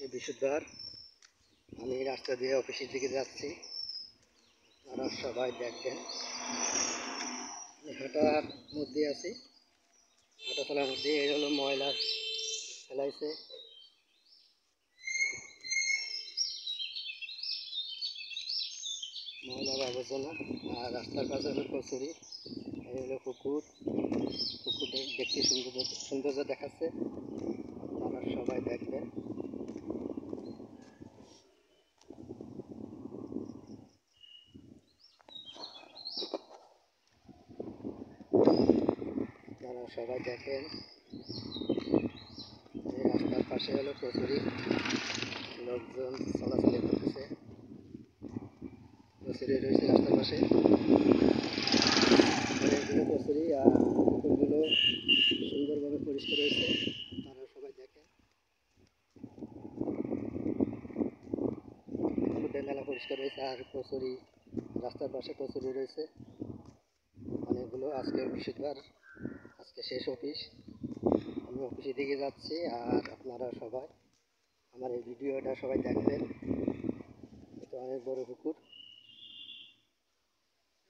আজকে বৃহস্পতিবার আমি রাস্তা দিয়ে অফিসের দিকে যাচ্ছি। আপনারা সবাই দেখবেন হাঁটার মধ্যে আছি, হাঁটা চলার মধ্যে এই হলো ময়লা ফেলাইছে, ময়লার আবর্জনা। আর রাস্তার পাশে হলো কচুরি, এই হলো পুকুর। পুকুরটা দেখতে সৌন্দর্য দেখাচ্ছে, আপনারা সবাই দেখবেন। আপনারা সবাই দেখেন এই রাস্তার পাশে হলো কচুরি, লোকজন চলাচল করতেছে, কচুরি রয়েছে রাস্তার পাশে, অনেকগুলো কচুরি। আর পুকুরগুলো সুন্দরভাবে পরিষ্কার রয়েছে, আপনারা সবাই দেখেন। পুকুরটা মেলা পরিষ্কার রয়েছে, আর কচুরি রাস্তার পাশে কচুরি রয়েছে অনেকগুলো। আজকে বৃহস্পতিবার, আজকে শেষ অফিস, আমি অফিসের দিকে যাচ্ছি। আর আপনারা সবাই আমার এই ভিডিওটা সবাই দেখবেন। এটা অনেক বড় পুকুর,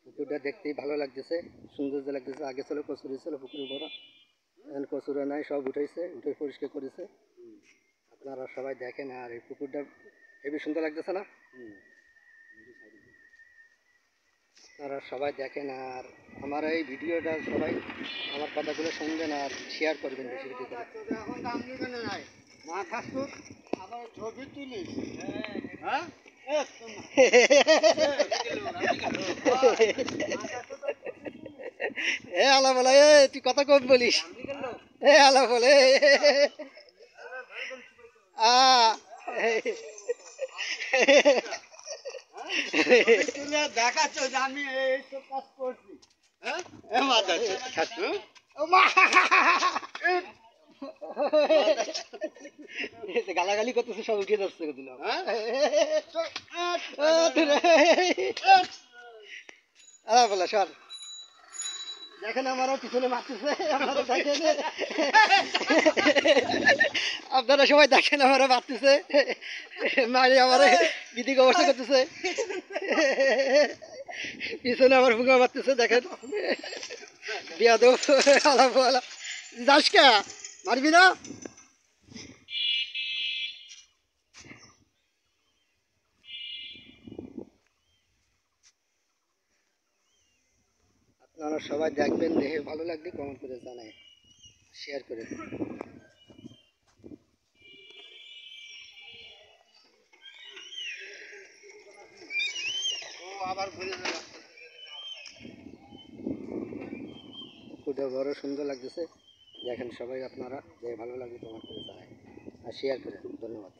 পুকুরটা দেখতেই ভালো লাগতেছে, সৌন্দর্য লাগতেছে। আগে ছিল কচুরি, ছিল পুকুরের বড়, এখন কচুরি নাই, সব উঠে পরিষ্কার করেছে। আপনারা সবাই দেখেন। আর এই পুকুরটা হেবি সুন্দর লাগতেছে না? আপনারা সবাই দেখেন। আর আমার এই ভিডিওটা সবাই আমার কথাগুলো শুনবেন আর শেয়ার করবেন বেশি বেশি করে। ছবি তুলিস? হ্যাঁ, এ আলা বলে, তুই কথা কম বলিস। এ আলা বলে দেখাচ্ছ যে আমি এই সব কাজ করছি। হ্যাঁ, গালাগালি করতেছে, সব উঠে যাচ্ছে দিলাম। বলে সর, দেখেন আমারও পিছনে মারতেছে, আপনারা দেখেন, আপনারা সবাই দেখেন আমারও মারতেছে, মারি আমার বিধিক অবস্থা করতেছে, পিছনে আমার ফুঙ্গা মারতেছে, দেখেন বিয়াদব। যাস কে, মারবি না? আপনারা সবাই দেখবেন, দেখে ভালো লাগলে কমেন্ট করে জানায়, শেয়ার করে দিন। পুকুরটা বড় সুন্দর লাগতেছে, দেখেন সবাই আপনারা, দেখে ভালো লাগলে কমেন্ট করে জানায় আর শেয়ার করে দিন। ধন্যবাদ।